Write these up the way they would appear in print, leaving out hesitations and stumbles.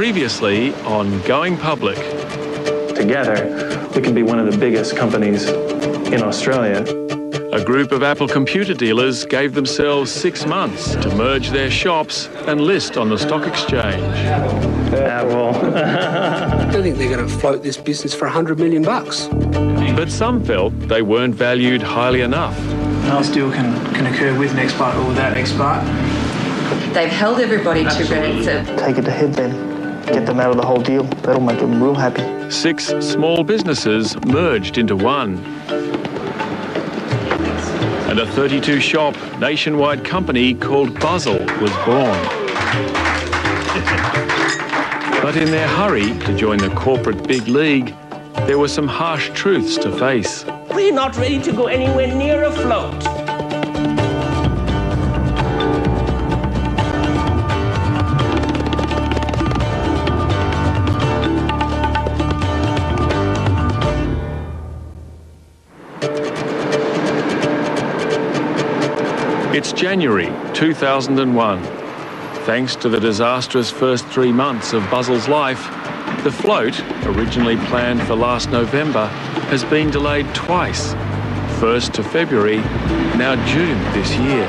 Previously on Going Public. Together, we can be one of the biggest companies in Australia. A group of Apple computer dealers gave themselves 6 months to merge their shops and list on the stock exchange. Apple. I don't think they're going to float this business for $100 million. But some felt they weren't valued highly enough. This deal can occur with an expert or without expert. They've held everybody to ransom. Take it to head then. Get them out of the whole deal. That'll make them real happy. 6 small businesses merged into one. And a 32-shop nationwide company called Buzzle was born. But in their hurry to join the corporate big league, there were some harsh truths to face. We're not ready to go anywhere near afloat. It's January 2001. Thanks to the disastrous first 3 months of Buzzle's life, the float, originally planned for last November, has been delayed twice. First to February, now June this year.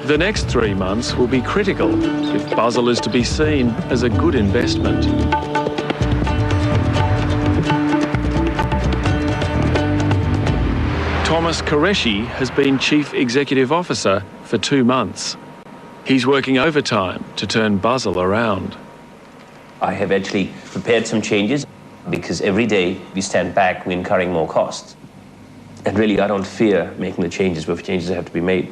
The next 3 months will be critical if Buzzle is to be seen as a good investment. Thomas Qureshi has been Chief Executive Officer for 2 months. He's working overtime to turn Buzzle around. I have actually prepared some changes because every day we stand back, we're incurring more costs. And really, I don't fear making the changes where changes have to be made.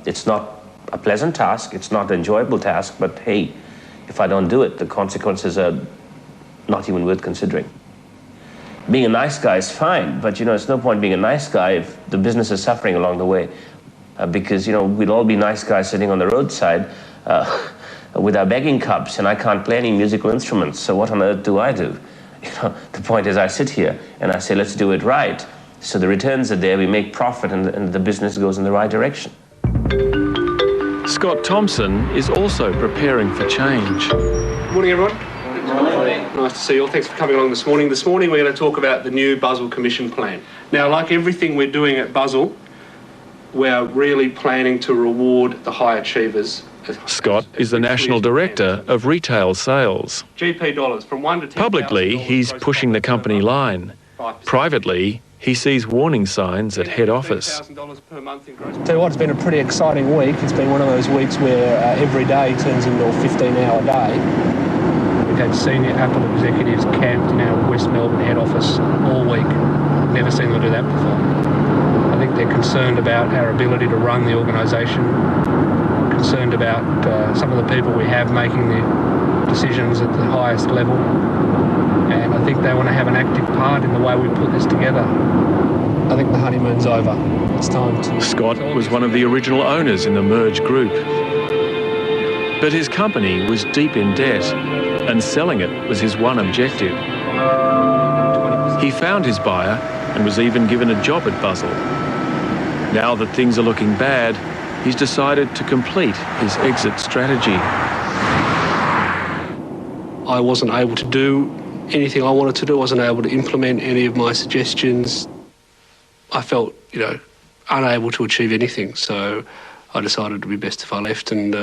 It's not a pleasant task, it's not an enjoyable task, but hey, if I don't do it, the consequences are not even worth considering. Being a nice guy is fine, but it's no point being a nice guy if the business is suffering along the way. Because we'd all be nice guys sitting on the roadside with our begging cups, and I can't play any musical instruments, so what on earth do I do? The point is I sit here and I say, let's do it right. So the returns are there, we make profit, and the business goes in the right direction. Scott Thompson is also preparing for change. Morning, everyone. Nice to see you all. Thanks for coming along this morning. This morning we're going to talk about the new Buzzle Commission plan. Now, like everything we're doing at Buzzle, we're really planning to reward the high achievers. Scott is the National Director of Retail Sales. GP dollars from 1 to 10. Publicly, he's pushing the company line. Privately, he sees warning signs at head office. Tell you what, it's been a pretty exciting week. It's been one of those weeks where every day turns into a 15-hour day. We've had senior Apple executives camped in our West Melbourne head office all week. Never seen them do that before. I think they're concerned about our ability to run the organisation, concerned about some of the people we have making the decisions at the highest level, and I think they want to have an active part in the way we put this together. I think the honeymoon's over. It's time to... Scott was one of the original owners in the merged group. But his company was deep in debt, and selling it was his one objective. He found his buyer and was even given a job at Buzzle. Now that things are looking bad, he's decided to complete his exit strategy. I wasn't able to do anything I wanted to do. I wasn't able to implement any of my suggestions. I felt, unable to achieve anything. So I decided it would be best if I left and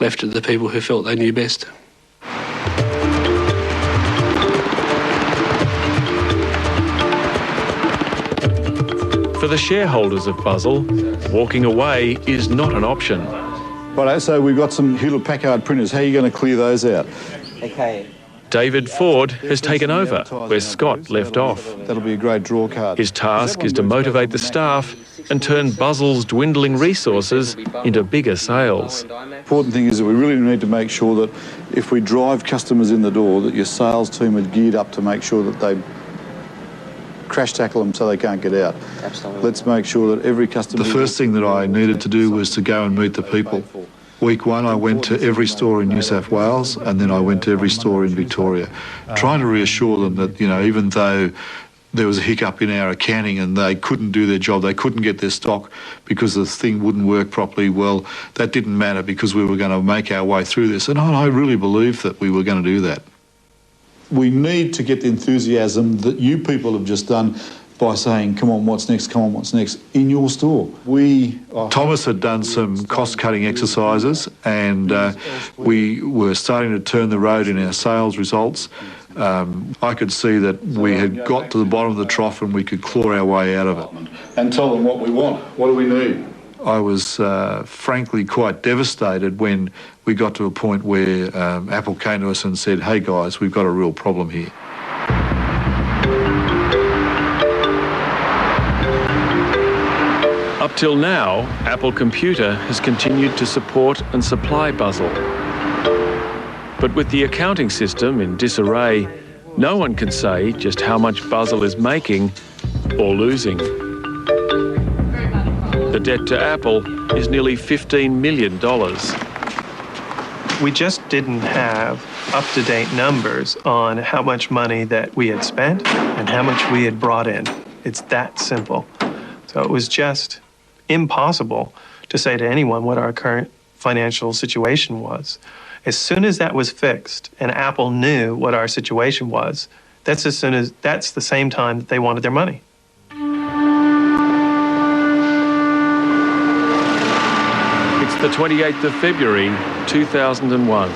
left it to the people who felt they knew best. For the shareholders of Buzzle, walking away is not an option. Right, so we've got some Hewlett-Packard printers. How are you going to clear those out? Okay. David Ford has taken over where Scott left off. That'll be a great draw card. His task is to motivate the staff and turn Buzzle's dwindling resources into bigger sales. The important thing is that we really need to make sure that if we drive customers in the door, that your sales team are geared up to make sure that they crash tackle them so they can't get out. Absolutely. Let's make sure that every customer... The first thing that I needed to do was to go and meet the people. Week 1, I went to every store in New South Wales, and then I went to every store in Victoria, trying to reassure them that, even though there was a hiccup in our accounting and they couldn't do their job, they couldn't get their stock because the thing wouldn't work properly. Well, that didn't matter because we were going to make our way through this. And I really believed that we were going to do that. We need to get the enthusiasm that you people have just done by saying, come on, what's next, come on, what's next, in your store. Thomas had done some cost-cutting exercises and we were starting to turn the road in our sales results. I could see that we had got to the bottom of the trough and we could claw our way out of it. And tell them what we want. What do we need? I was frankly quite devastated when we got to a point where Apple came to us and said, hey guys, we've got a real problem here. Up till now, Apple Computer has continued to support and supply Buzzle. But with the accounting system in disarray, no one can say just how much Buzzle is making or losing. The debt to Apple is nearly $15 million. We just didn't have up-to-date numbers on how much money that we had spent and how much we had brought in. It's that simple. So it was just impossible to say to anyone what our current financial situation was. As soon as that was fixed and Apple knew what our situation was, that's the same time that they wanted their money. It's the 28th of February, 2001.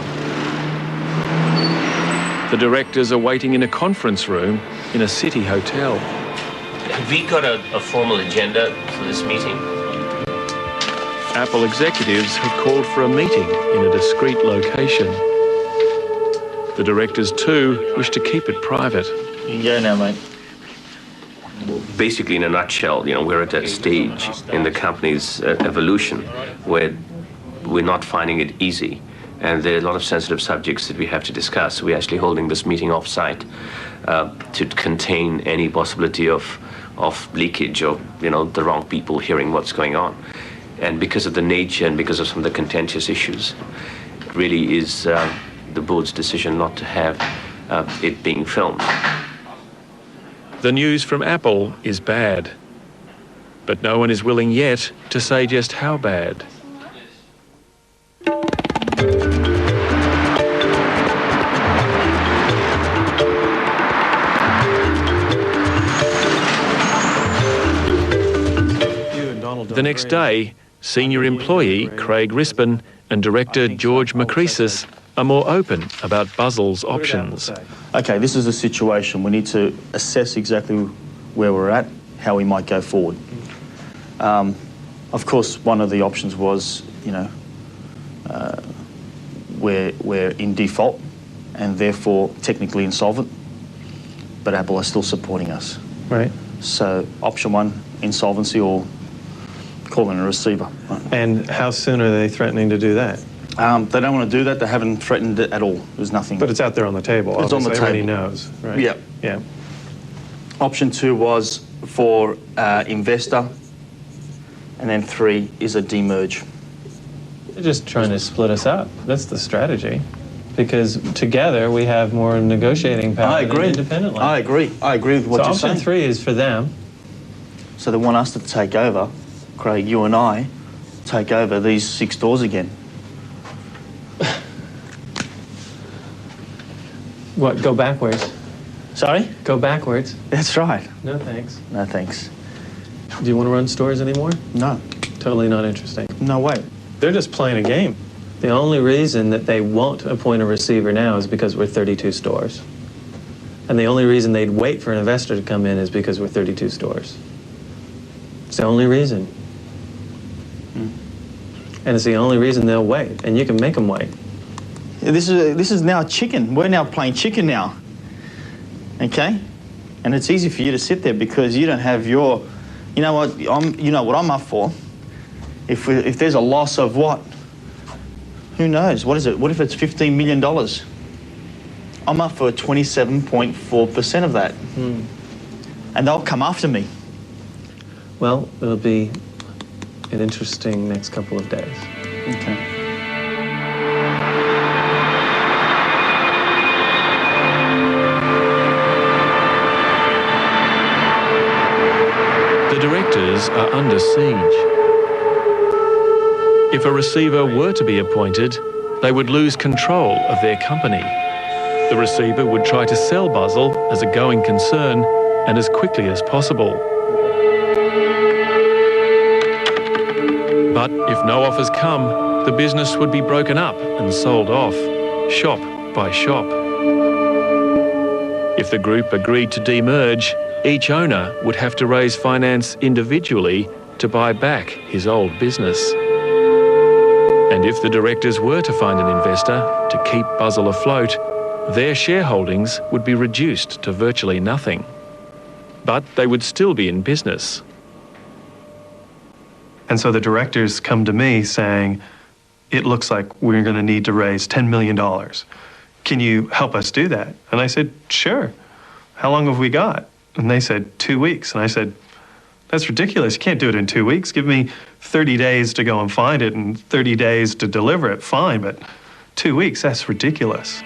The directors are waiting in a conference room in a city hotel. Have we got a formal agenda for this meeting? Apple executives have called for a meeting in a discreet location. The directors, too, wish to keep it private. You can go now, mate. Basically, in a nutshell, we're at a stage in the company's evolution where we're not finding it easy. And there are a lot of sensitive subjects that we have to discuss. We're actually holding this meeting off-site to contain any possibility of leakage or, the wrong people hearing what's going on. And because of the nature and because of some of the contentious issues, it really is the board's decision not to have it being filmed. The news from Apple is bad, but no one is willing yet to say just how bad. The next day, senior employee Craig Rispin and director George Macresis are more open about Buzzle's options. Okay, this is a situation. We need to assess exactly where we're at, how we might go forward. Of course, one of the options was, we're in default and therefore technically insolvent, but Apple are still supporting us. Right. So option one, insolvency or calling a receiver. And how soon are they threatening to do that? They don't want to do that. They haven't threatened it at all. There's nothing. But it's out there on the table. It's on the table. Everybody knows, right? Yeah. Yeah. Option two was for investor, and then three is a demerge. They're just trying to split us up. That's the strategy. Because together we have more negotiating power than independently. I agree. I agree with what you're saying. Option three is for them. So they want us to take over, Craig, you and I, take over these 6 stores again. What, go backwards? Sorry? Go backwards? That's right. No thanks. No thanks. Do you want to run stores anymore? No. Totally not interesting. No way. They're just playing a game. The only reason that they won't appoint a receiver now is because we're 32 stores. And the only reason they'd wait for an investor to come in is because we're 32 stores. It's the only reason. And it's the only reason they'll wait. And you can make them wait. This is now chicken. We're now playing chicken now. Okay? And it's easy for you to sit there because you don't have your... You know what? You know what I'm up for. If there's a loss of what? Who knows? What is it? What if it's $15 million? I'm up for 27.4% of that. And they'll come after me. Well, it'll be an interesting next couple of days. Okay. The directors are under siege. If a receiver were to be appointed, they would lose control of their company. The receiver would try to sell Buzzle as a going concern and as quickly as possible. But if no offers come, the business would be broken up and sold off, shop by shop. If the group agreed to demerge, each owner would have to raise finance individually to buy back his old business. And if the directors were to find an investor to keep Buzzle afloat, their shareholdings would be reduced to virtually nothing. But they would still be in business. And so the directors come to me saying, it looks like we're going to need to raise $10 million. Can you help us do that? And I said, sure. How long have we got? And they said, 2 weeks. And I said, that's ridiculous. You can't do it in 2 weeks. Give me 30 days to go and find it and 30 days to deliver it. Fine, but 2 weeks, that's ridiculous.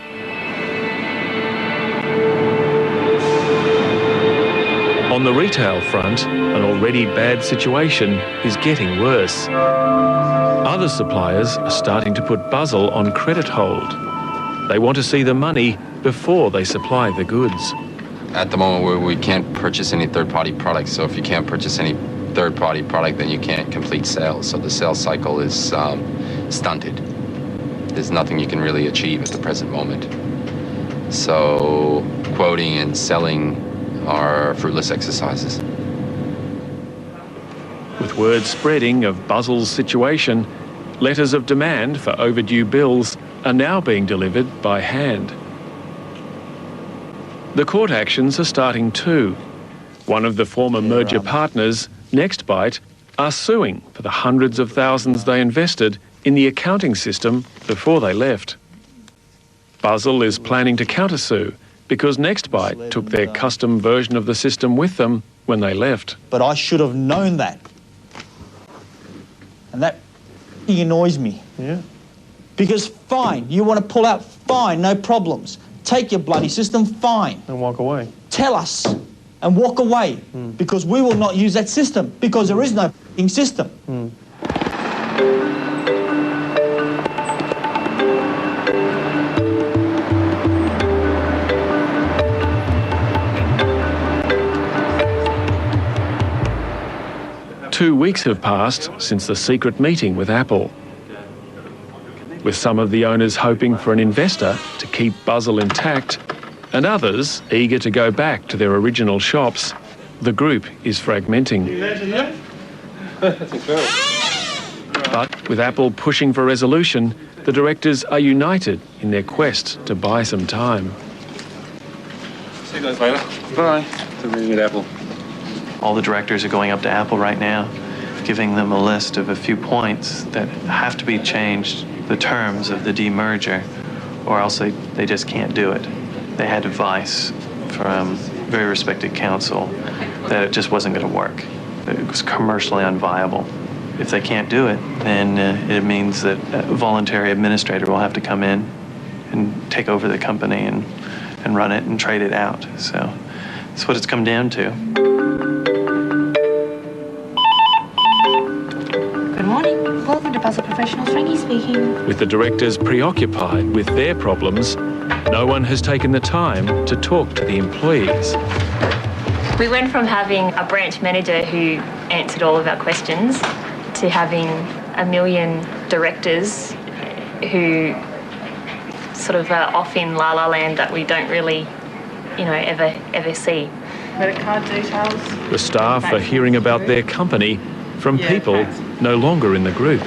On the retail front, an already bad situation is getting worse. Other suppliers are starting to put Buzzle on credit hold. They want to see the money before they supply the goods. At the moment, we can't purchase any third-party products, so if you can't purchase any third-party product, then you can't complete sales. So the sales cycle is stunted. There's nothing you can really achieve at the present moment. So quoting and selling are fruitless exercises. With word spreading of Buzzle's situation, letters of demand for overdue bills are now being delivered by hand. The court actions are starting too. One of the former merger partners, Nextbite, are suing for the hundreds of thousands they invested in the accounting system before they left. Buzzle is planning to countersue because Nextbite took their custom version of the system with them when they left. But I should have known that. And that annoys me. Yeah. Because fine, you want to pull out, fine, no problems. Take your bloody system, fine. And walk away. Tell us and walk away because we will not use that system because there is no f***ing system. 2 weeks have passed since the secret meeting with Apple. With some of the owners hoping for an investor to keep Buzzle intact and others eager to go back to their original shops, the group is fragmenting. But with Apple pushing for resolution, the directors are united in their quest to buy some time. See you guys later. Bye. To meeting at Apple. All the directors are going up to Apple right now, giving them a list of a few points that have to be changed, the terms of the demerger, or else they just can't do it. They had advice from very respected counsel that it just wasn't going to work. It was commercially unviable. If they can't do it, then it means that a voluntary administrator will have to come in and take over the company and run it and trade it out. So that's what it's come down to. Good morning. Welcome to Buzzle Professionals. Frankie speaking. With the directors preoccupied with their problems, no one has taken the time to talk to the employees. We went from having a branch manager who answered all of our questions to having a million directors who sort of are off in la la land that we don't really, ever see. Credit card details. The staff are hearing about their company from people no longer in the group.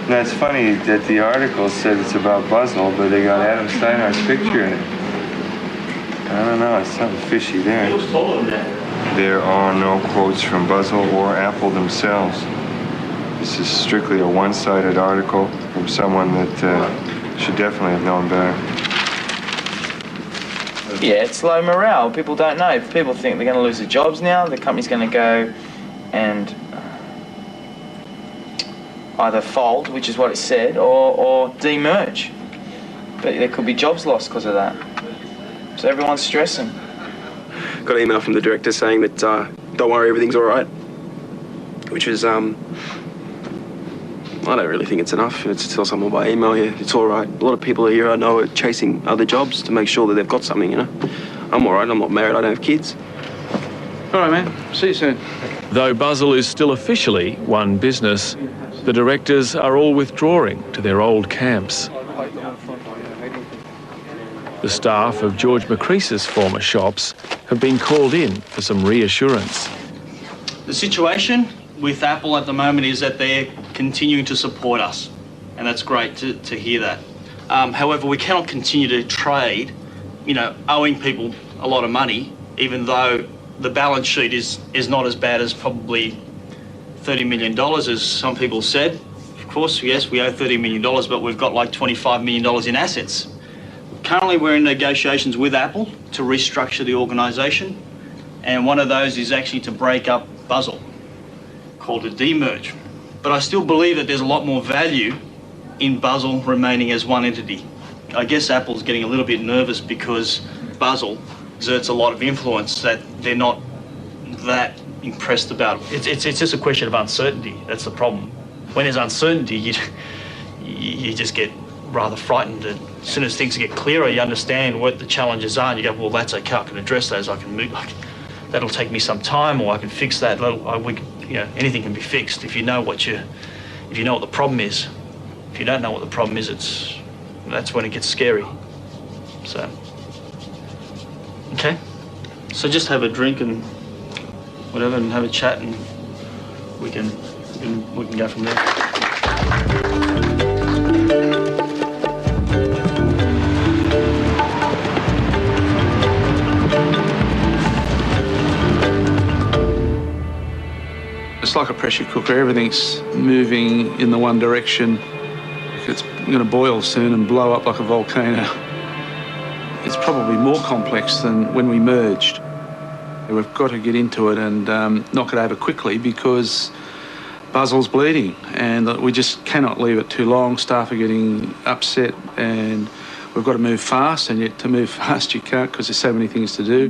Now, it's funny that the article said it's about Buzzle, but they got Adam Steinhardt's picture in it. I don't know, it's something fishy there. There are no quotes from Buzzle or Apple themselves. This is strictly a one-sided article from someone that should definitely have known better. Yeah, it's low morale. People don't know. People think they're going to lose their jobs now. The company's going to go and either fold, which is what it said, or demerge. But there could be jobs lost because of that. So everyone's stressing. Got an email from the director saying that, don't worry, everything's all right. which is, I don't really think it's enough. To tell someone by email, yeah, it's all right. A lot of people here I know are chasing other jobs to make sure that they've got something, you know. I'm all right, I'm not married, I don't have kids. All right, man. See you soon. Though Buzzle is still officially one business, the directors are all withdrawing to their old camps. The staff of George Macrea's former shops have been called in for some reassurance. The situation with Apple at the moment is that they're continuing to support us, and that's great to hear that. However, we cannot continue to trade, you know, owing people a lot of money, even though the balance sheet is not as bad as probably $30 million, as some people said. Of course, yes, we owe $30 million, but we've got like $25 million in assets. Currently, we're in negotiations with Apple to restructure the organisation, and one of those is actually to break up Buzzle, called a demerge. But I still believe that there's a lot more value in Buzzle remaining as one entity. I guess Apple's getting a little bit nervous because Buzzle exerts a lot of influence that they're not that impressed about. It's just a question of uncertainty. That's the problem. When there's uncertainty, you just get rather frightened. And as soon as things get clearer, you understand what the challenges are, and you go, well, that's okay, I can address those, I can move, that'll take me some time, or I can fix that. You know, anything can be fixed if you know what the problem is. If you don't know what the problem is, that's when it gets scary. So, okay. So just have a drink and whatever, and have a chat, and we can go from there. It's like a pressure cooker. Everything's moving in the one direction. It's going to boil soon and blow up like a volcano. It's probably more complex than when we merged. We've got to get into it and knock it over quickly because Buzzle's bleeding, and we just cannot leave it too long. Staff are getting upset, and we've got to move fast, and yet to move fast you can't because there's so many things to do.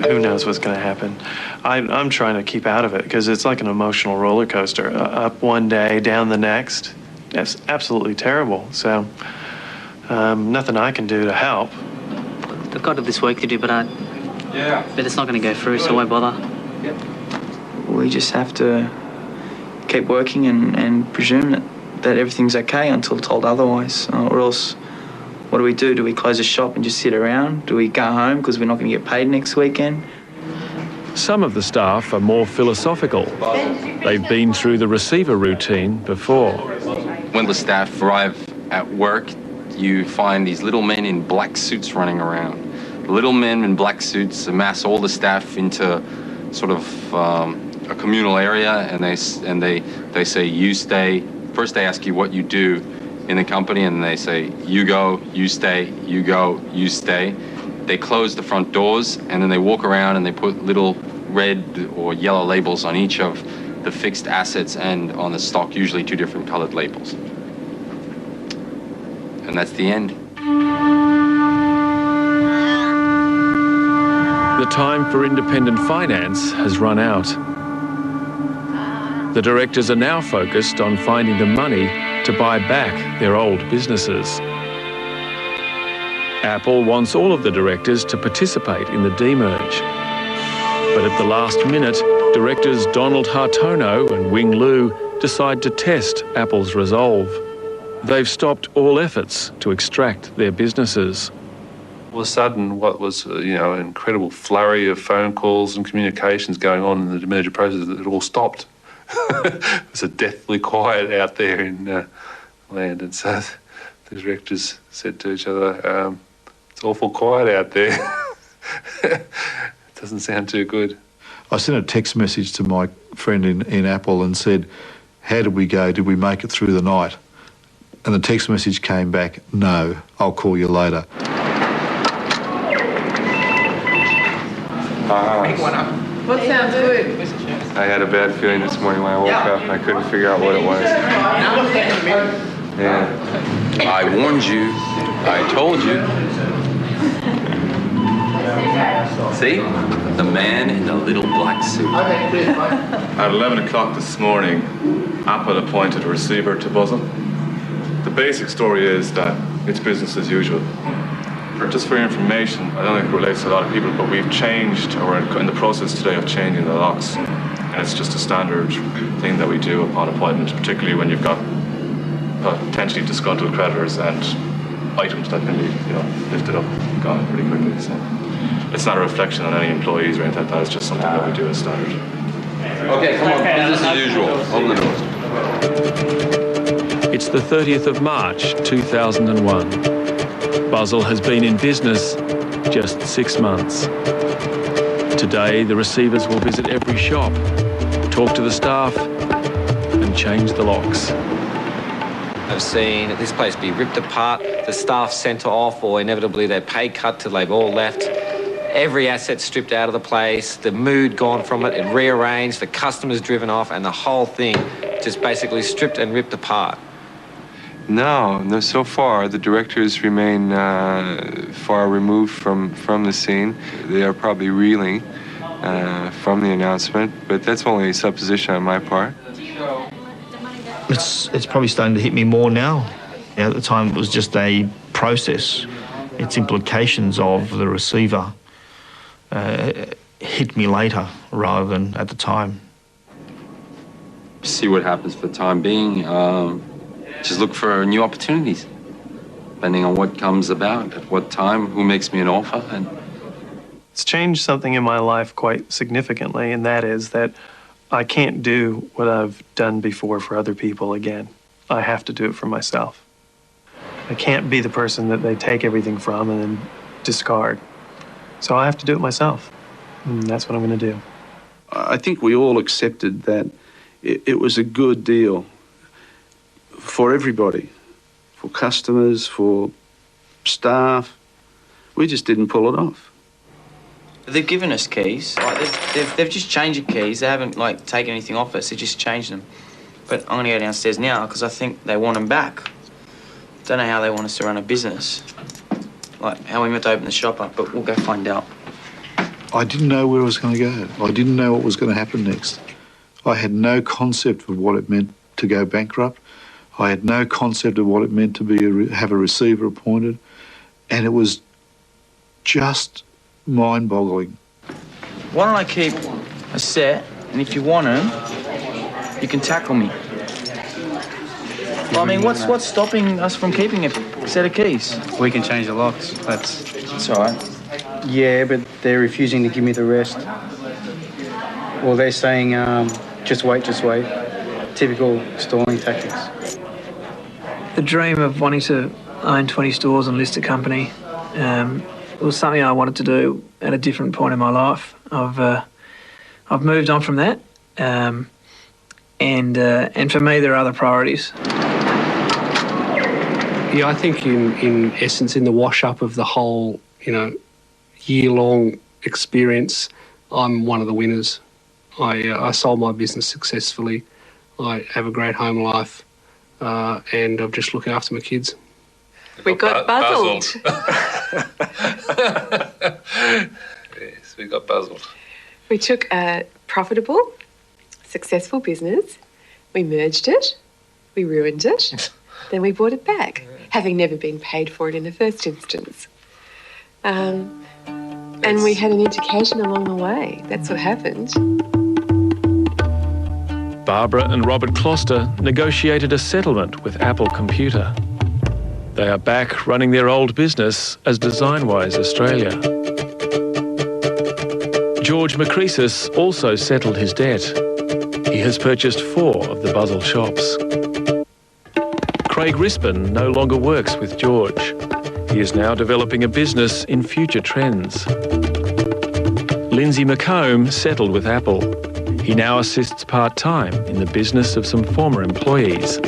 Who knows what's going to happen? I'm trying to keep out of it because it's like an emotional roller coaster. Up one day, down the next. That's absolutely terrible. So nothing I can do to help. They've got this work to do, but it's not going to go through, so why bother? We just have to keep working and presume that everything's okay until told otherwise, or else what do? Do we close the shop and just sit around? Do we go home because we're not going to get paid next weekend? Some of the staff are more philosophical. They've been through the receiver routine before. When the staff arrive at work, you find these little men in black suits running around. Little men in black suits amass all the staff into sort of a communal area, and they say, you stay. First they ask you what you do in the company, and they say, you go, you stay, you go, you stay. They close the front doors, and then they walk around and they put little red or yellow labels on each of the fixed assets and on the stock, usually 2 different colored labels. And that's the end. The time for independent finance has run out. The directors are now focused on finding the money to buy back their old businesses. Apple wants all of the directors to participate in the demerge. But at the last minute, directors Donald Hartono and Wing Lu decide to test Apple's resolve. They've stopped all efforts to extract their businesses. All of a sudden, what was an incredible flurry of phone calls and communications going on in the demerger process, it all stopped. It was a deathly quiet out there in land, and so the directors said to each other, it's awful quiet out there. It doesn't sound too good. I sent a text message to my friend in Apple and said, how did we go? Did we make it through the night? And the text message came back, no, I'll call you later. What sounds good? I had a bad feeling this morning when I woke up and I couldn't figure out what it was. Yeah. I warned you. I told you. See? The man in the little black suit. At 11 o'clock this morning, Apple appointed a receiver to Buzzle. The basic story is that it's business as usual. Just for your information, I don't think it relates to a lot of people, but we've changed, or we're in the process today of changing the locks. And it's just a standard thing that we do upon appointment, particularly when you've got potentially disgruntled creditors and items that can be, lifted up and gone pretty quickly. So it's not a reflection on any employees or anything like that. It's just something that we do as standard. Okay, come on, business as usual. Open the doors. It's the 30th of March, 2001. Buzzle has been in business just 6 months. Today, the receivers will visit every shop, talk to the staff, and change the locks. I've seen this place be ripped apart, the staff sent off, or inevitably their pay cut till they've all left. Every asset stripped out of the place, the mood gone from it, and rearranged, the customers driven off, and the whole thing just basically stripped and ripped apart. No, so far the directors remain far removed from the scene. They are probably reeling from the announcement, but that's only a supposition on my part. It's probably starting to hit me more now. At the time, it was just a process. Its implications of the receiver hit me later rather than at the time. See what happens for the time being. Just look for new opportunities, depending on what comes about, at what time, who makes me an offer. And it's changed something in my life quite significantly, and that is that I can't do what I've done before for other people again. I have to do it for myself. I can't be the person that they take everything from and then discard. So I have to do it myself, and that's what I'm going to do. I think we all accepted that it was a good deal for everybody, for customers, for staff. We just didn't pull it off. They've given us keys. They've just changed the keys. They haven't taken anything off us. They just changed them. But I'm going to go downstairs now because I think they want them back. Don't know how they want us to run a business, how we meant to open the shop up, but we'll go find out. I didn't know where I was going to go. I didn't know what was going to happen next. I had no concept of what it meant to go bankrupt. I had no concept of what it meant to have a receiver appointed, and it was just mind-boggling. Why don't I keep a set, and if you want them, you can tackle me. Well, I mean, what's stopping us from keeping a set of keys? We can change the locks. That's all right. Yeah, but they're refusing to give me the rest. Or they're saying, just wait. Typical stalling tactics. The dream of wanting to own 20 stores and list a company was something I wanted to do at a different point in my life. I've moved on from that, and for me there are other priorities. Yeah, I think in essence, in the wash-up of the whole, year-long experience, I'm one of the winners. I sold my business successfully. I have a great home life, and I'm just looking after my kids. We got buzzled. Yes, we got buzzled. We took a profitable, successful business, we merged it, we ruined it, then we bought it back, having never been paid for it in the first instance. And we had an education along the way. That's what happened. Barbara and Robert Closter negotiated a settlement with Apple Computer. They are back running their old business as Designwise Australia. George Macresis also settled his debt. He has purchased 4 of the Buzzle shops. Craig Rispin no longer works with George. He is now developing a business in future trends. Lindsay McComb settled with Apple. He now assists part-time in the business of some former employees.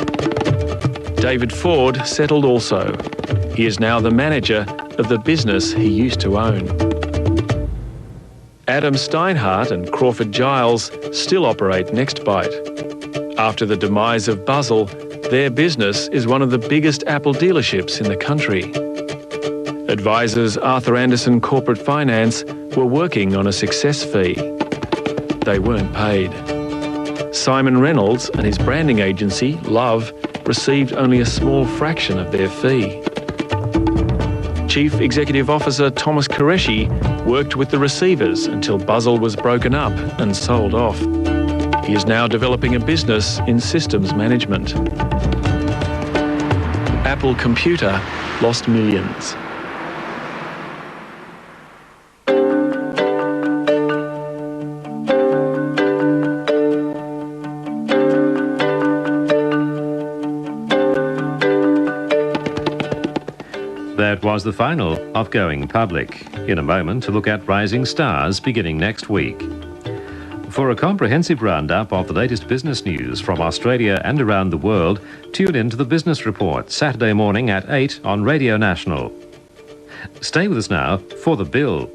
David Ford settled also. He is now the manager of the business he used to own. Adam Steinhardt and Crawford Giles still operate NextBite. After the demise of Buzzle, their business is one of the biggest Apple dealerships in the country. Advisors Arthur Anderson Corporate Finance were working on a success fee. They weren't paid. Simon Reynolds and his branding agency, Love, received only a small fraction of their fee. Chief Executive Officer Thomas Qureshi worked with the receivers until Buzzle was broken up and sold off. He is now developing a business in systems management. Apple Computer lost millions. That was the final of Going Public. In a moment, to look at rising stars beginning next week. For a comprehensive roundup of the latest business news from Australia and around the world, tune in to the Business Report, Saturday morning at 8 on Radio National. Stay with us now for The Bill.